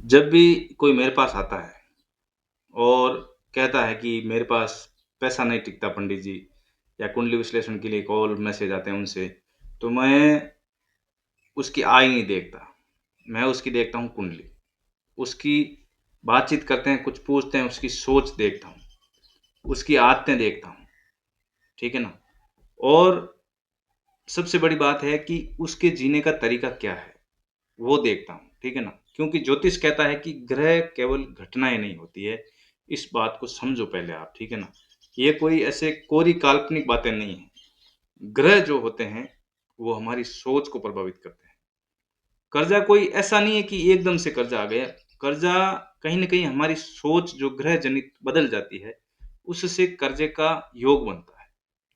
जब भी कोई मेरे पास आता है और कहता है कि मेरे पास पैसा नहीं टिकता पंडित जी, या कुंडली विश्लेषण के लिए कॉल मैसेज आते हैं उनसे, तो मैं उसकी आय नहीं देखता, मैं उसकी देखता हूँ कुंडली। उसकी बातचीत करते हैं, कुछ पूछते हैं, उसकी सोच देखता हूँ, उसकी आदतें देखता हूँ, ठीक है ना? और सबसे बड़ी बात है कि उसके जीने का तरीका क्या है, वो देखता हूँ, ठीक है ना? क्योंकि ज्योतिष कहता है कि ग्रह केवल घटनाएँ नहीं होती है, इस बात को समझो पहले आप, ठीक है ना? ये कोई ऐसे कोरी काल्पनिक बातें नहीं हैं। ग्रह जो होते हैं, वो हमारी सोच को प्रभावित करते हैं। कर्जा कोई ऐसा नहीं है कि एकदम से कर्जा आ गया, कर्जा कहीं न कहीं हमारी सोच जो ग्रह जनित बदल जाती है, उससे कर्जे का योग बनता है।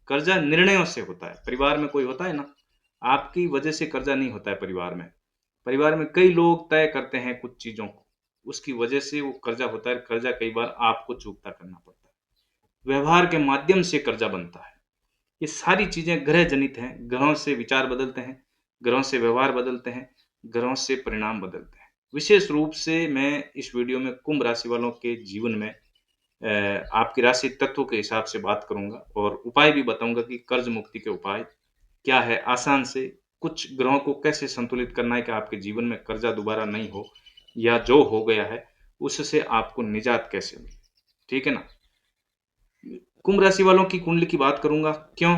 कर्जा निर्णयों से होता है, परिवार में कोई होता है ना, आपकी वजह से कर्जा नहीं होता है परिवार में। परिवार में कई लोग तय करते हैं कुछ चीज़ों को, उसकी वजह से वो कर्जा होता है, कर्जा कई बार आपको चूकता करना पड़ता है। व्यवहार के माध्यम से कर्जा बनता है। ये सारी चीज़ें ग्रह जनित हैं, ग्रहों से विचार बदलते हैं, ग्रहों से व्यवहार बदलते हैं, ग्रहों से परिणाम बदलते हैं। विशेष रूप से मैं इस वीडियो में कुंभ राशि वालों के जीवन में आपकी राशि तत्व के हिसाब से बात करूँगा और उपाय भी बताऊँगा कि कर्ज मुक्ति के उपाय क्या है आसान से, कुछ ग्रहों को कैसे संतुलित करना है कि आपके जीवन में कर्जा दोबारा नहीं हो, या जो हो गया है, उससे आपको निजात कैसे मिले, ठीक है ना? कुंभ राशि वालों की कुंडली की बात करूँगा, क्यों?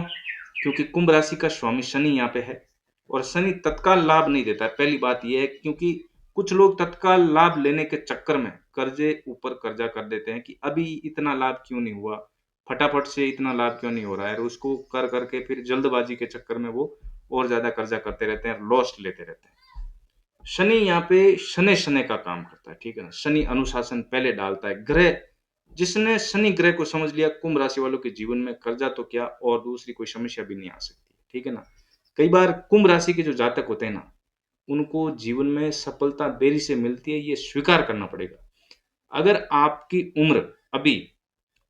क्योंकि कुंभ राशि का स्वामी शनि यहाँ पे है और शनि तत्काल लाभ नहीं देता है। पहली बात ये है, क्योंकि कुछ लोग तत्काल लाभ लेने के चक्कर में कर्जे ऊपर कर्जा कर देते हैं कि अभी इतना लाभ क्यों नहीं हुआ, फटाफट से इतना लाभ क्यों नहीं हो रहा है, और उसको कर करके फिर जल्दबाजी के चक्कर में वो और ज़्यादा कर्जा करते रहते हैं, लॉस लेते रहते हैं। शनि यहाँ पे शनै-शनै का काम करता है, ठीक है ना? शनि अनुशासन पहले डालता है। ग्रह जिसने शनि ग्रह को समझ लिया, कुंभ राशि वालों के जीवन में कर्जा तो क्या और दूसरी कोई समस्या भी नहीं आ सकती, ठीक है ना? कई बार कुंभ राशि के जो जातक होते हैं ना, उनको जीवन में सफलता देरी से मिलती है, ये स्वीकार करना पड़ेगा। अगर आपकी उम्र अभी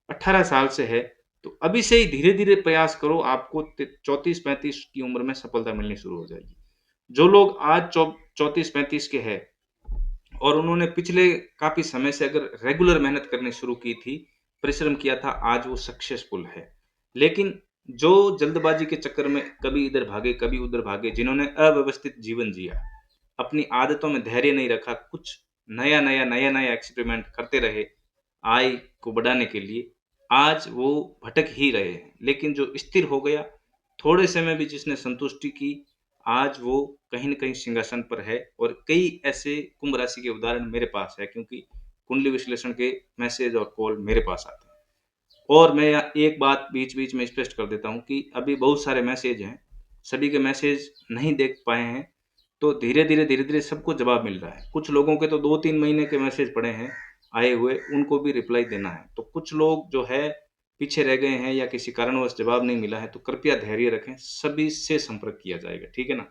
18 साल से है, तो अभी से ही धीरे-धीरे प्रयास करो, आपको त 34-35 की उम्र में सफलता मिलनी शुरू हो जाएगी। जो लोग आज 34-35 के हैं और उन्होंने पिछले काफ़ी समय से अगर रेगुलर मेहनत करनी शुरू की थी, परिश्रम किया था, आज वो सक्सेसफुल है। लेकिन जो जल्दबाज़ी के चक्कर में कभी इधर भागे, कभी उधर भागे, जिन्होंने अव्यवस्थित जीवन जिया, अपनी आदतों में धैर्य नहीं रखा, कुछ नया-नया एक्सपेरिमेंट करते रहे, आय को बढ़ाने के लिए, आज वो भटक ही रहे हैं। लेकिन जो स्थिर हो गया, थोड़े समय भी जिसने संतुष्टि की, आज वो कहीं न कहीं सिंहासन पर है, और कई ऐसे कुंभ राशि के उदाहरण मेरे पास है, क्योंकि कुंडली विश्लेषण के मैसेज और कॉल मेरे पास आते हैं। और मैं यहाँ एक बात बीच-बीच में स्पष्ट कर देता हूँ कि अभी बहुत सारे मैसेज हैं, सभी के मैसेज नहीं देख पाए हैं, तो धीरे-धीरे सबको जवाब मिल रहा है। कुछ लोगों के तो 2-3 महीने के मैसेज पड़े हैं आए हुए, उनको भी रिप्लाई देना है। तो कुछ लोग जो है पीछे रह गए हैं या किसी कारणवश जवाब नहीं मिला है, तो कृपया धैर्य रखें, सभी से संपर्क किया जाएगा, ठीक है ना?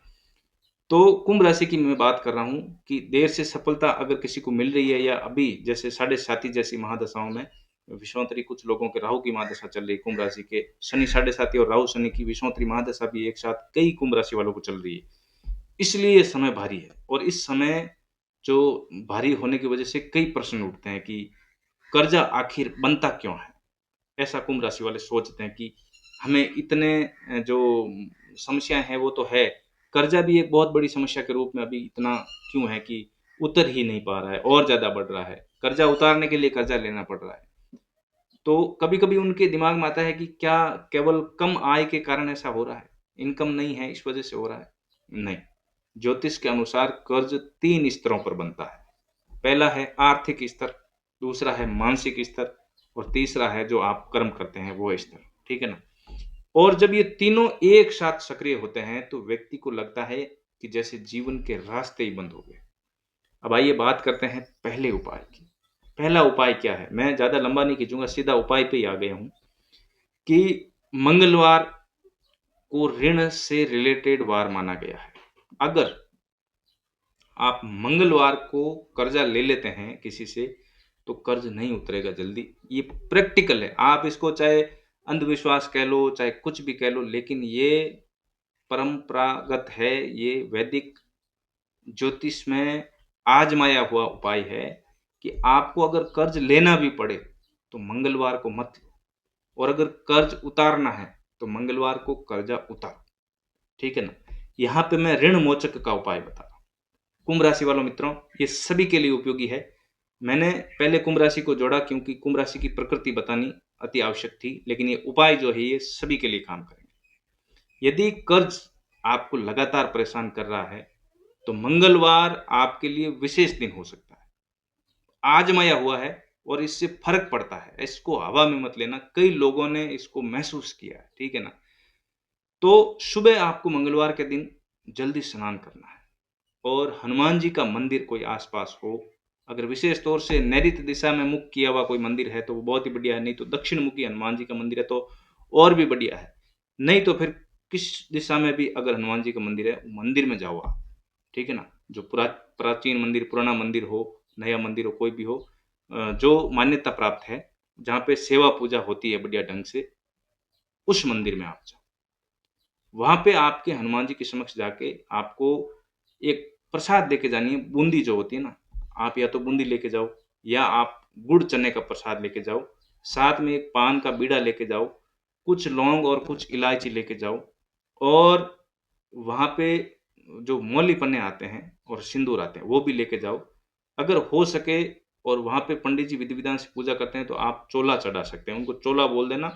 तो कुंभ राशि की मैं बात कर रहा हूँ कि देर से सफलता अगर किसी को मिल रही है, या अभी जैसे साढ़े साती जैसी महादशाओं में विषुवंतरी, कुछ लोगों के राहु की महादशा चल रही है कुंभ राशि के, शनि साढ़े साती और राहु शनि की विषुवंतरी महादशा भी एक साथ कई कुंभ राशि वालों को चल रही है। इसलिए ये समय भारी है, और इस समय जो भारी होने की वजह से कई प्रश्न उठते हैं कि कर्जा आखिर बनता क्यों है? ऐसा कुंभ राशि वाले सोचते हैं कि हमें इतने जो समस्याएँ हैं वो तो है, कर्जा भी एक बहुत बड़ी समस्या के रूप में अभी इतना क्यों है कि उतर ही नहीं पा रहा है और ज़्यादा बढ़ रहा है। कर्जा उतारने के लिए कर्जा लेना पड़ रहा है। तो कभी-कभी उनके दिमाग में आता है कि क्या केवल कम आय के कारण ऐसा हो रहा है? इनकम नहीं है इस वजह से हो रहा है? नहीं। ज्योतिष के अनुसार कर्ज 3 स्तरों पर बनता है। पहला है आर्थिक स्तर, दूसरा है मानसिक स्तर, और तीसरा है जो आप कर्म करते हैं वो स्तर, ठीक है ना? और जब ये तीनों एक साथ सक्रिय होते हैं, तो व्यक्ति को लगता है कि जैसे जीवन के रास्ते ही बंद हो गए। अब आइए बात करते हैं पहले उपाय की। पहला उपाय क्या है? मैं ज़्यादा लंबा नहीं खींचूँगा, सीधा उपाय पे ही आ गया हूँ कि मंगलवार को ऋण से रिलेटेड वार माना गया है। अगर आप मंगलवार को कर्जा ले लेते हैं किसी से, तो कर्ज नहीं उतरेगा जल्दी। ये प्रैक्टिकल है। आप इसको चाहे अंधविश्वास कह लो, चाहे कुछ भी कह लो, लेकिन ये परंपरागत है, ये वैदिक ज्योतिष में आजमाया हुआ उपाय है कि आपको अगर कर्ज लेना भी पड़े तो मंगलवार को मत लो, और अगर कर्ज उतारना है तो मंगलवार को कर्जा उतारो, ठीक है ना। यहाँ पे मैं ऋण मोचक का उपाय बता रहा हूँ। कुंभ राशि वालों मित्रों, ये सभी के लिए उपयोगी है। मैंने पहले कुंभ राशि को जोड़ा क्योंकि कुंभ राशि की प्रकृति बतानी अति आवश्यक थी, लेकिन ये उपाय जो है ये सभी के लिए काम करेंगे। यदि कर्ज आपको लगातार परेशान कर रहा है तो मंगलवार आपके लिए विशेष दिन हो सकता है। आजमाया हुआ है और इससे फर्क पड़ता है, इसको हवा में मत लेना, कई लोगों ने इसको महसूस किया है, ठीक है ना। तो सुबह आपको मंगलवार के दिन जल्दी स्नान करना है, और हनुमान जी का मंदिर कोई आसपास हो, अगर विशेष तौर से नैऋत्य दिशा में मुख किया हुआ कोई मंदिर है तो वो बहुत ही बढ़िया है, नहीं तो दक्षिण मुखी हनुमान जी का मंदिर है तो और भी बढ़िया है। नहीं तो फिर किस दिशा में भी अगर हनुमान जी का मंदिर है, मंदिर में जाओ आप, ठीक है ना। जो प्राचीन मंदिर, पुराना मंदिर हो, नया मंदिर हो, कोई भी हो, जो मान्यता प्राप्त है, जहाँ पे सेवा पूजा होती है बढ़िया ढंग से, उस मंदिर में आप जाओ। वहाँ पे आपके हनुमान जी के समक्ष जाके आपको एक प्रसाद लेके जानी है, बूंदी जो होती है ना, आप या तो बूंदी लेके जाओ या आप गुड़ चने का प्रसाद लेके जाओ, साथ में एक पान का बीड़ा लेके जाओ, कुछ लौंग और कुछ इलायची लेके जाओ, और वहाँ पे जो मौली पन्ने आते हैं और सिंदूर आते हैं वो भी लेके जाओ। अगर हो सके और वहाँ पे पंडित जी विधि विधान से पूजा करते हैं तो आप चोला चढ़ा सकते हैं, उनको चोला बोल देना,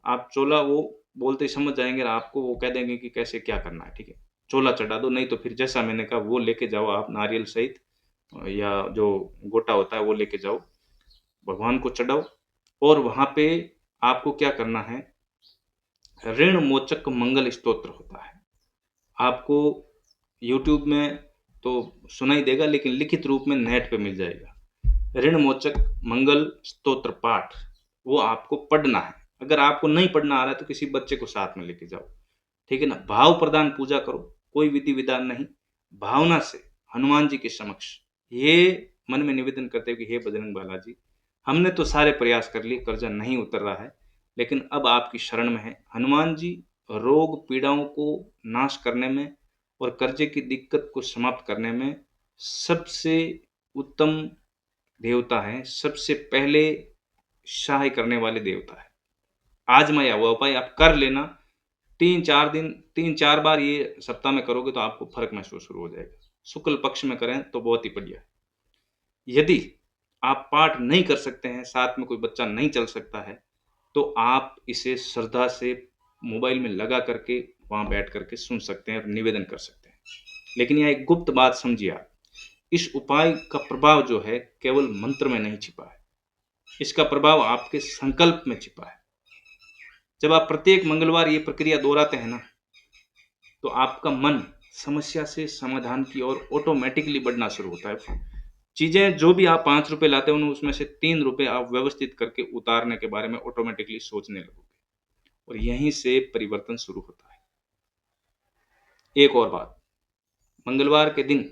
आप चोला वो बोलते ही समझ जाएँगे और आपको वो कह देंगे कि कैसे क्या करना है, ठीक है। चोला चढ़ा दो, नहीं तो फिर जैसा मैंने कहा वो लेके जाओ आप नारियल सहित, या जो गोटा होता है वो लेके जाओ, भगवान को चढ़ाओ। और वहाँ पे आपको क्या करना है, ऋण मोचक मंगल स्तोत्र होता है। आपको यूट्यूब में तो सुनाई देगा, लेकिन लिखित रूप में नेट पे मिल जाएगा। ऋण मोचक मंगल स्तोत्र पाठ, वो आपको पढ़ना है। अगर आपको नहीं पढ़ना आ रहा है तो किसी बच्चे को साथ में लेके जाओ, ठीक है ना। भाव प्रदान पूजा करो, कोई विधि विधान नहीं, भावना से हनुमान जी के समक्ष ये मन में निवेदन करते हो कि हे बजरंग बालाजी, हमने तो सारे प्रयास कर लिए, कर्जा नहीं उतर रहा है, लेकिन अब आपकी शरण में है। हनुमान जी रोग पीड़ाओं को नाश करने में और कर्जे की दिक्कत को समाप्त करने में सबसे उत्तम देवता है, सबसे पहले सहाय करने वाले देवता है। आजमाया हुआ उपाय आप कर लेना, 3-4 दिन, 3-4 बार ये सप्ताह में करोगे तो आपको फ़र्क महसूस शुरू हो जाएगा। शुक्ल पक्ष में करें तो बहुत ही बढ़िया है। यदि आप पाठ नहीं कर सकते हैं, साथ में कोई बच्चा नहीं चल सकता है, तो आप इसे श्रद्धा से मोबाइल में लगा करके वहाँ बैठ करके सुन सकते हैं और निवेदन कर सकते हैं। लेकिन यहाँ एक गुप्त बात समझिए आप, इस उपाय का प्रभाव जो है केवल मंत्र में नहीं छिपा है, इसका प्रभाव आपके संकल्प में छिपा है। जब आप प्रत्येक मंगलवार ये प्रक्रिया दोहराते हैं ना, तो आपका मन समस्या से समाधान की ओर ऑटोमेटिकली बढ़ना शुरू होता है। चीज़ें जो भी आप 5 रुपए लाते हो उसमें से 3 रुपए आप व्यवस्थित करके उतारने के बारे में ऑटोमेटिकली सोचने लगोगे, और यहीं से परिवर्तन शुरू होता है। एक और बात, मंगलवार के दिन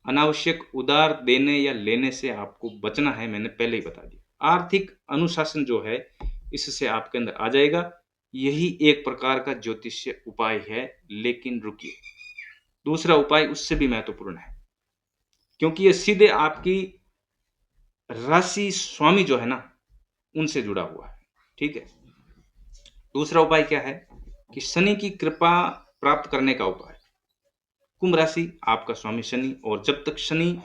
अनावश्यक उधार देने या लेने से आपको बचना है, मैंने पहले ही बता दिया। आर्थिक अनुशासन जो है इससे आपके अंदर आ जाएगा। यही एक प्रकार का ज्योतिषीय उपाय है, लेकिन रुकिए, दूसरा उपाय उससे भी महत्वपूर्ण है, क्योंकि ये सीधे आपकी राशि स्वामी जो है ना उनसे जुड़ा हुआ है, ठीक है। दूसरा उपाय क्या है कि शनि की कृपा प्राप्त करने का उपाय। कुंभ राशि आपका स्वामी शनि, और जब तक शनि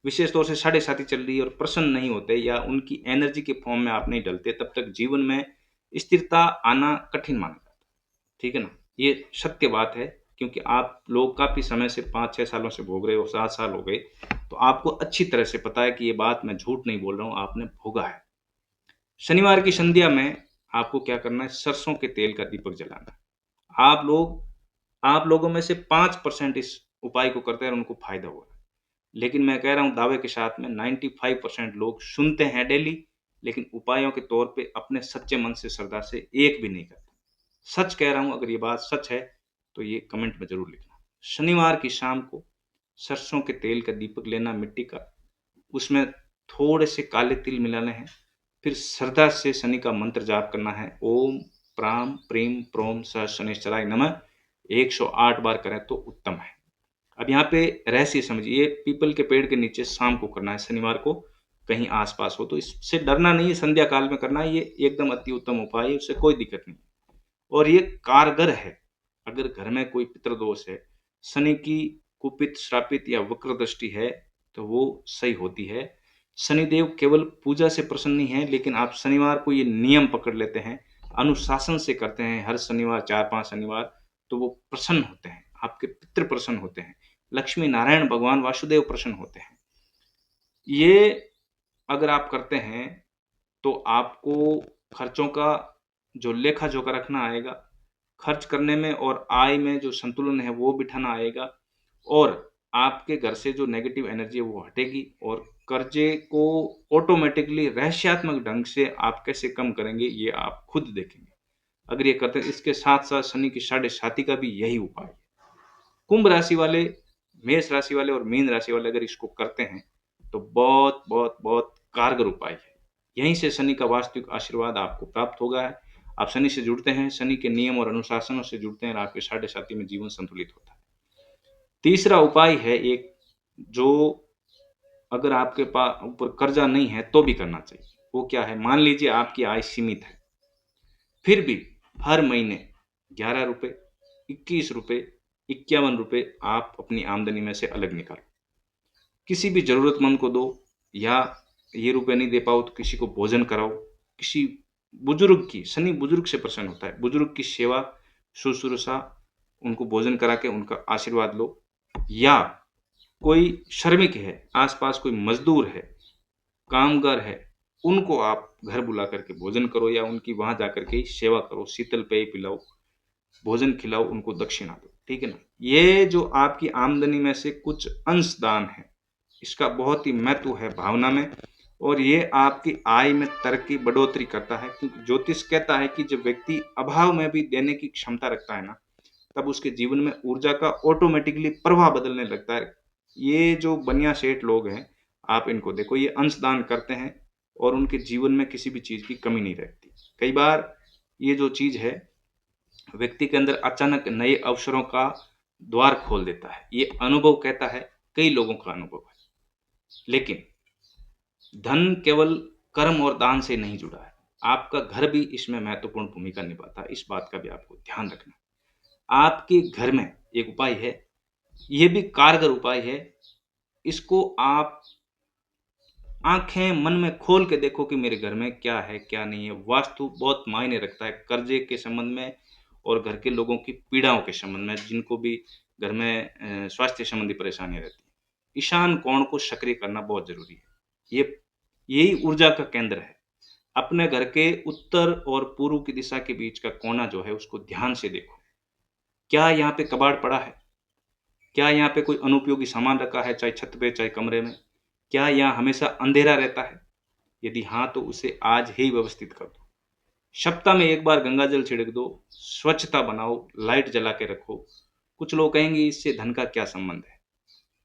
विशेष तौर से साढ़े साथी चल रही है और प्रसन्न नहीं होते या उनकी एनर्जी के फॉर्म में आप नहीं डलते, तब तक जीवन में स्थिरता आना कठिन माना जाता है, ठीक है ना। ये सत्य बात है, क्योंकि आप लोग काफी समय से 5-6 सालों से भोग रहे हो, 7 साल हो गए, तो आपको अच्छी तरह से पता है कि ये बात मैं झूठ नहीं बोल रहा हूँ, आपने भोगा है। शनिवार की संध्या में आपको क्या करना है, सरसों के तेल का दीपक जलाना है। आप लोगों में से 5% इस उपाय को करते हैं और उनको फायदा हुआ है, लेकिन मैं कह रहा हूं दावे के साथ में 95% लोग सुनते हैं डेली, लेकिन उपायों के तौर पे अपने सच्चे मन से श्रद्धा से एक भी नहीं करते। सच कह रहा हूं, अगर ये बात सच है तो ये कमेंट में जरूर लिखना। शनिवार की शाम को सरसों के तेल का दीपक लेना मिट्टी का, उसमें थोड़े से काले तिल मिलाने हैं, फिर श्रद्धा से शनि का मंत्र जाप करना है, ओम प्राम प्रीम प्रोम स शनिश्चराय नमः, 108 बार करें तो उत्तम है। अब यहाँ पे रहस्य समझिए, ये पीपल के पेड़ के नीचे शाम को करना है, शनिवार को कहीं आस-पास हो, तो इससे डरना नहीं है, संध्या काल में करना है, ये एकदम अति उत्तम उपाय है, उससे कोई दिक्कत नहीं। और ये कारगर है। अगर घर में कोई पितृदोष है, शनि की कुपित, श्रापित या वक्र दृष्टि है, तो वो सही होती है। शनिदेव केवल पूजा से प्रसन्न नहीं है, लेकिन आप शनिवार को ये नियम पकड़ लेते हैं, अनुशासन से करते हैं हर शनिवार, 4-5 शनिवार, तो वो प्रसन्न होते हैं, आपके पितृ प्रसन्न होते हैं, लक्ष्मी नारायण भगवान वासुदेव प्रसन्न होते हैं। ये अगर आप करते हैं, तो आपको खर्चों का जो लेखा-जोखा रखना आएगा, खर्च करने में और आय में जो संतुलन है वो बिठाना आएगा, और आपके घर से जो नेगेटिव एनर्जी है वो हटेगी, और कर्जे को ऑटोमेटिकली रहस्यात्मक ढंग से आप कैसे कम करेंगे ये आप खुद देखेंगे। अगर ये करते हैं, इसके साथ-साथ शनि की साढ़े साती का भी यही उपाय है। कुंभ राशि वाले, मेष राशि वाले और मीन राशि वाले अगर इसको करते हैं, तो बहुत, बहुत, बहुत कारगर उपाय है। यहीं से शनि का वास्तविक आशीर्वाद आपको प्राप्त होगा है। आप शनि से जुड़ते हैं, शनि के नियम और अनुशासनों से जुड़ते हैं और आपके साढ़े साती में जीवन संतुलित होता है। तीसरा उपाय है एक, जो अगर आपके ऊपर कर्जा नहीं है तो भी करना चाहिए। वो क्या है? मान लीजिए आपकी आय सीमित है, फिर भी हर महीने ₹11, ₹21, ₹51 आप अपनी आमदनी में से अलग निकालो। किसी भी ज़रूरतमंद को दो, या ये रुपए नहीं दे पाओ तो किसी को भोजन कराओ। किसी बुजुर्ग की, शनि बुजुर्ग से प्रसन्न होता है, बुजुर्ग की सेवा, शुश्रूषा, उनको भोजन करा के उनका आशीर्वाद लो। या कोई श्रमिक है, आस-पास कोई मज़दूर है, कामगार है, उनको आप घर बुला कर के भोजन करो, या उनकी वहाँ जाकर के सेवा करो, शीतल पेय पिलाओ, भोजन खिलाओ, उनको दक्षिणा दो, ठीक है ना? ये जो आपकी आमदनी में से कुछ अंश दान है, इसका बहुत ही महत्व है भावना में, और ये आपकी आय में तरक्की, बढ़ोतरी करता है, क्योंकि ज्योतिष कहता है कि जब व्यक्ति अभाव में भी देने की क्षमता रखता है ना, तब उसके जीवन में ऊर्जा का ऑटोमेटिकली प्रवाह बदलने लगता है। ये जो बनिया सेठ लोग हैं, आप इनको देखो, ये अंशदान करते हैं और उनके जीवन में किसी भी चीज़ की कमी नहीं रहती। कई बार ये जो चीज़ है, व्यक्ति के अंदर अचानक नए अवसरों का द्वार खोल देता है। ये अनुभव कहता है, कई लोगों का अनुभव है। लेकिन धन केवल कर्म और दान से नहीं जुड़ा है। आपका घर भी इसमें महत्वपूर्ण भूमिका निभाता है, इस बात का भी आपको ध्यान रखना है। आपके घर में एक उपाय है, ये भी कारगर उपाय है, इसको आप आँखें मन में खोल के देखो कि मेरे घर में क्या है, क्या नहीं है। वास्तु बहुत मायने रखता है कर्जे के संबंध में और घर के लोगों की पीड़ाओं के संबंध में, जिनको भी घर में स्वास्थ्य संबंधी परेशानियाँ रहती हैं। ईशान कोण को सक्रिय करना बहुत ज़रूरी है। ये यही ऊर्जा का केंद्र है। अपने घर के उत्तर और पूर्व की दिशा के बीच का कोना जो है, उसको ध्यान से देखो। क्या यहाँ पे कबाड़ पड़ा है? क्या यहाँ पे कोई अनुपयोगी सामान रखा है, चाहे छत पे, चाहे कमरे में? क्या यहाँ हमेशा अंधेरा रहता है? यदि हाँ, तो उसे आज ही व्यवस्थित कर दो। सप्ताह में 1 बार गंगा जल छिड़क दो, स्वच्छता बनाओ, लाइट जला के रखो। कुछ लोग कहेंगे इससे धन का क्या संबंध है?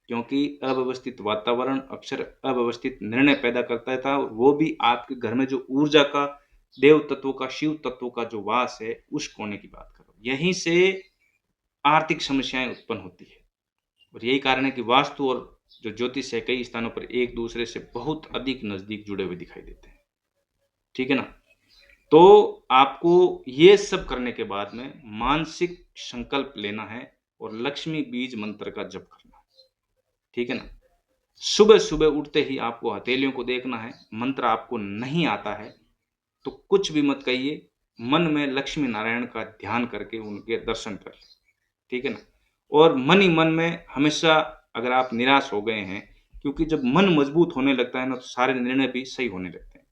क्योंकि अव्यवस्थित वातावरण अक्सर अव्यवस्थित निर्णय पैदा करता था, और वो भी आपके घर में जो ऊर्जा का, देव तत्व का, शिव तत्व का जो वास है, उस कोने की बात करो। यहीं से आर्थिक समस्याएँ उत्पन्न होती है, और यही कारण है कि वास्तु और जो ज्योतिष है, कई स्थानों पर एक दूसरे से बहुत अधिक नज़दीक जुड़े हुए दिखाई देते हैं। ठीक है ना? तो आपको ये सब करने के बाद में मानसिक संकल्प लेना है और लक्ष्मी बीज मंत्र का जप करना है। ठीक है ना? सुबह-सुबह उठते ही आपको हथेलियों को देखना है, मंत्र आपको नहीं आता है, तो कुछ भी मत कहिए, मन में लक्ष्मी नारायण का ध्यान करके उनके दर्शन कर लें। ठीक है ना? और मन ही मन में हमेशा, अगर आप निराश हो गए हैं, क्योंकि जब मन मजबूत होने लगता है ना, तो सारे निर्णय भी सही होने लगते हैं।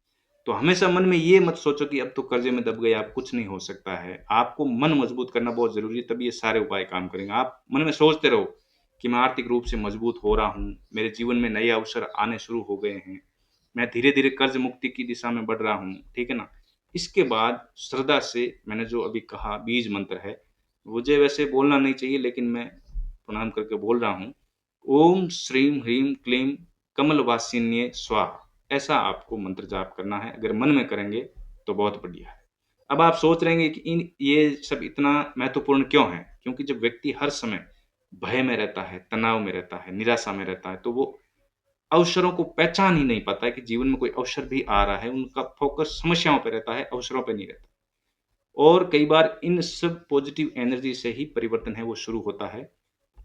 तो हमेशा मन में ये मत सोचो कि अब तो कर्जे में दब गए, अब कुछ नहीं हो सकता है। आपको मन मजबूत करना बहुत ज़रूरी है, तभी ये सारे उपाय काम करेंगे। आप मन में सोचते रहो कि मैं आर्थिक रूप से मजबूत हो रहा हूँ, मेरे जीवन में नए अवसर आने शुरू हो गए हैं, मैं धीरे-धीरे कर्ज मुक्ति की दिशा में बढ़ रहा हूँ, ठीक है ना? इसके बाद श्रद्धा से मैंने जो अभी कहा बीज मंत्र है, मुझे वैसे बोलना नहीं चाहिए, लेकिन मैं प्रणाम करके बोल रहा हूँ। ओम श्रीम ह्रीम क्लीम कमलवासिन्ये स्वाहा। ऐसा आपको मंत्र जाप करना है। अगर मन में करेंगे तो बहुत बढ़िया है। अब आप सोच रहे हैं कि इन ये सब इतना महत्वपूर्ण क्यों है? क्योंकि जब व्यक्ति हर समय भय में रहता है, तनाव में रहता है, निराशा में रहता है, तो वो अवसरों को पहचान ही नहीं पाता है कि जीवन में कोई अवसर भी आ रहा है, उनका फ़ोकस समस्याओं पे रहता है, अवसरों पे नहीं रहता। और कई बार इन सब पॉज़िटिव एनर्जी से ही परिवर्तन है वो शुरू होता है।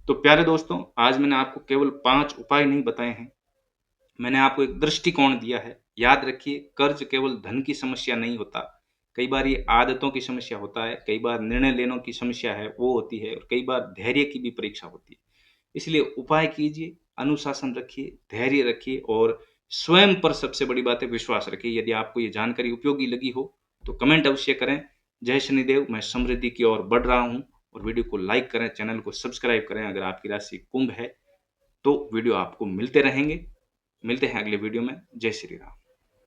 तो प्यारे दोस्तों, आज मैंने आपको केवल 5 उपाय नहीं बताए हैं, मैंने आपको एक दृष्टिकोण दिया है। याद रखिए, कर्ज़ केवल धन की समस्या नहीं होता, कई बार ये आदतों की समस्या होता है, कई बार निर्णय लेने की समस्या है, वो होती है और कई बार धैर्य की भी परीक्षा होती है। इसलिए उपाय कीजिए, अनुशासन रखिए, धैर्य रखिए और स्वयं पर सबसे बड़ी बात है विश्वास रखिए। यदि आपको ये जानकारी उपयोगी लगी हो, तो कमेंट अवश्य करें। जय शनिदेव, मैं समृद्धि की ओर बढ़ रहा हूँ और वीडियो को लाइक करें, चैनल को सब्सक्राइब करें। अगर आपकी राशि कुंभ है, तो वीडियो आपको मिलते रहेंगे। मिलते हैं अगले वीडियो में। जय श्री राम।